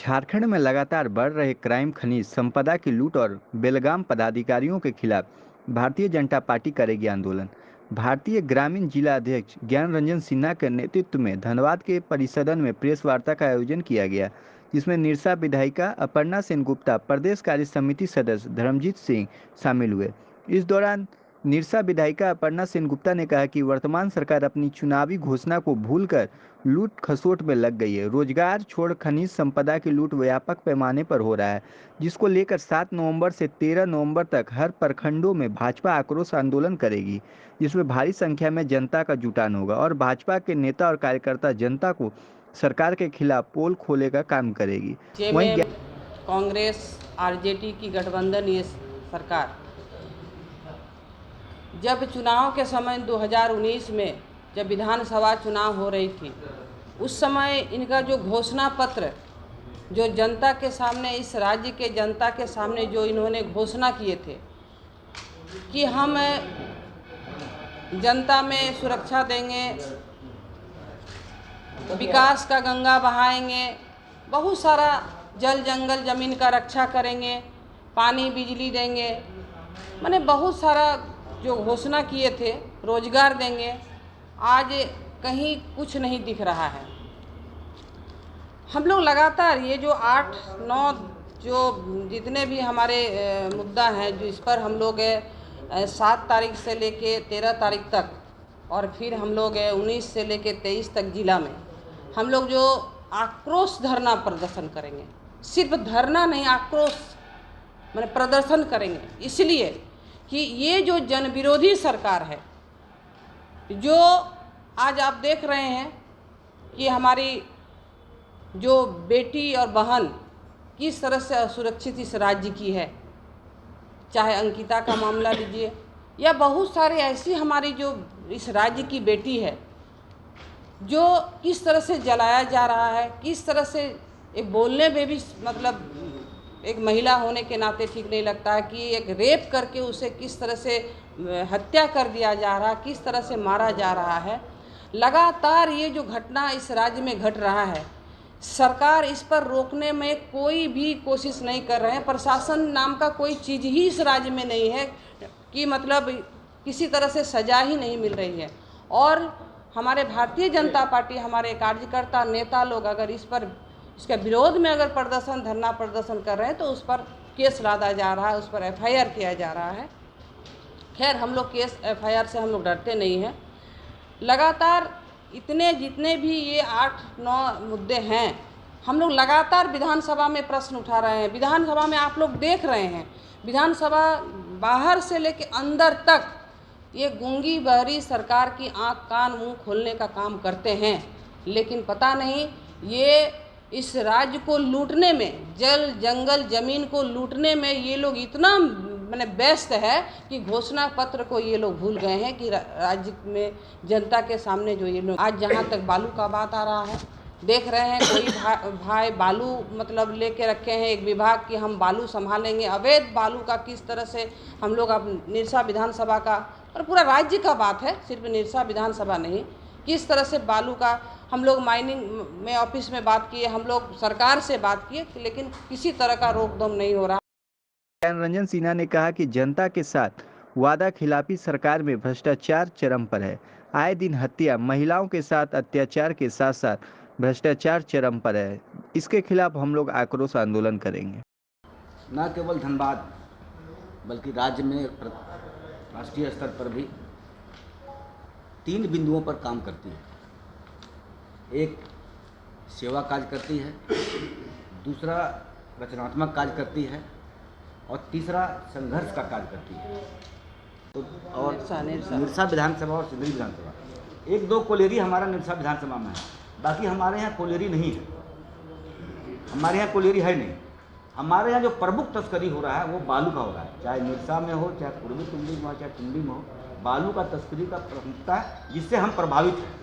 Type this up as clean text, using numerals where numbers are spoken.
झारखंड में लगातार बढ़ रहे क्राइम, खनिज संपदा की लूट और बेलगाम पदाधिकारियों के खिलाफ भारतीय जनता पार्टी करेगी आंदोलन। भारतीय ग्रामीण जिला अध्यक्ष ज्ञान रंजन सिन्हा के नेतृत्व में धनबाद के परिसदन में प्रेस वार्ता का आयोजन किया गया, जिसमें निरसा विधायिका अपर्णा सेन गुप्ता, प्रदेश कार्य समिति सदस्य धर्मजीत सिंह शामिल हुए। इस दौरान निरसा विधायिका अपर्णा सेन गुप्ता ने कहा कि वर्तमान सरकार अपनी चुनावी घोषणा को भूलकर लूट खसोट में लग गई है। रोजगार छोड़ खनिज संपदा की लूट व्यापक पैमाने पर हो रहा है, जिसको लेकर 7 नवंबर से 13 नवंबर तक हर प्रखंडों में भाजपा आक्रोश आंदोलन करेगी, जिसमें भारी संख्या में जनता का जुटान होगा और भाजपा के नेता और कार्यकर्ता जनता को सरकार के खिलाफ पोल खोले का काम करेगी। वहीं कांग्रेस आरजेडी की गठबंधन ये सरकार जब चुनाव के समय 2019 में जब विधानसभा चुनाव हो रही थी, उस समय इनका जो घोषणा पत्र जो जनता के सामने, इस राज्य के जनता के सामने जो इन्होंने घोषणा किए थे कि हम जनता में सुरक्षा देंगे, विकास का गंगा बहाएंगे, बहुत सारा जल जंगल ज़मीन का रक्षा करेंगे, पानी बिजली देंगे, माने बहुत सारा जो घोषणा किए थे, रोजगार देंगे, आज कहीं कुछ नहीं दिख रहा है। हम लोग लगातार ये जो 8-9 जो जितने भी हमारे मुद्दा हैं, जो इस पर हम लोग 7 तारीख से लेके 13 तारीख तक और फिर हम लोग 19 से लेके 23 तक जिला में हम लोग जो आक्रोश धरना प्रदर्शन करेंगे। सिर्फ धरना नहीं, आक्रोश माने प्रदर्शन करेंगे, इसलिए कि ये जो जन विरोधी सरकार है, जो आज आप देख रहे हैं कि हमारी जो बेटी और बहन किस तरह से असुरक्षित इस राज्य की है, चाहे अंकिता का मामला लीजिए या बहुत सारे ऐसी हमारी जो इस राज्य की बेटी है, जो किस तरह से जलाया जा रहा है, किस तरह से एक बोलने में भी मतलब एक महिला होने के नाते ठीक नहीं लगता है कि एक रेप करके उसे किस तरह से हत्या कर दिया जा रहा है, किस तरह से मारा जा रहा है। लगातार ये जो घटना इस राज्य में घट रहा है, सरकार इस पर रोकने में कोई भी कोशिश नहीं कर रहे हैं। प्रशासन नाम का कोई चीज़ ही इस राज्य में नहीं है कि मतलब किसी तरह से सजा ही नहीं मिल रही है। और हमारे भारतीय जनता पार्टी, हमारे कार्यकर्ता नेता लोग अगर इस पर, इसके विरोध में अगर प्रदर्शन, धरना प्रदर्शन कर रहे हैं तो उस पर केस लादा जा रहा है, उस पर एफआईआर किया जा रहा है। खैर, हम लोग केस एफआईआर से हम लोग डरते नहीं हैं। लगातार इतने जितने भी ये 8-9 मुद्दे हैं, हम लोग लगातार विधानसभा में प्रश्न उठा रहे हैं। विधानसभा में आप लोग देख रहे हैं, विधानसभा बाहर से लेके अंदर तक ये गूंगी बहरी सरकार की आँख कान मुंह खोलने का काम करते हैं, लेकिन पता नहीं ये इस राज्य को लूटने में, जल जंगल ज़मीन को लूटने में ये लोग इतना मैंने व्यस्त है कि घोषणा पत्र को ये लोग भूल गए हैं कि राज्य में जनता के सामने जो ये लोग आज जहाँ तक बालू का बात आ रहा है, देख रहे हैं कोई भाई बालू मतलब लेके रखे हैं एक विभाग कि हम बालू संभालेंगे। अवैध बालू का किस तरह से हम लोग अब निरसा विधानसभा का और पूरा राज्य का बात है, सिर्फ निरसा विधानसभा नहीं, किस तरह से बालू का हम लोग माइनिंग में ऑफिस में बात किए, हम लोग सरकार से बात किए, लेकिन किसी तरह का रोकथाम नहीं हो रहा। ज्ञान रंजन सिन्हा ने कहा कि जनता के साथ वादा खिलाफी सरकार में भ्रष्टाचार चरम पर है। आए दिन हत्या, महिलाओं के साथ अत्याचार के साथ साथ भ्रष्टाचार चरम पर है। इसके खिलाफ हम लोग आक्रोश आंदोलन करेंगे। न केवल धनबाद बल्कि राज्य में राष्ट्रीय स्तर पर भी 3 बिंदुओं पर काम करती है। एक सेवा कार्य करती है, दूसरा रचनात्मक कार्य करती है और तीसरा संघर्ष का कार्य करती है। तो और निरसा विधानसभा और सिंदरी विधानसभा, 1-2 कोलेरी हमारा निरसा विधानसभा में है, बाकी हमारे यहाँ कोलेरी नहीं है। हमारे यहाँ कोलेरी है नहीं। हमारे यहाँ जो प्रमुख तस्करी हो रहा है वो बालू का हो रहा है, चाहे निरसा में हो, चाहे पूर्वी टुंडी में हो, चाहे टुंडी में हो। बालू का तस्करी का प्रमुखता है, जिससे हम प्रभावित हैं।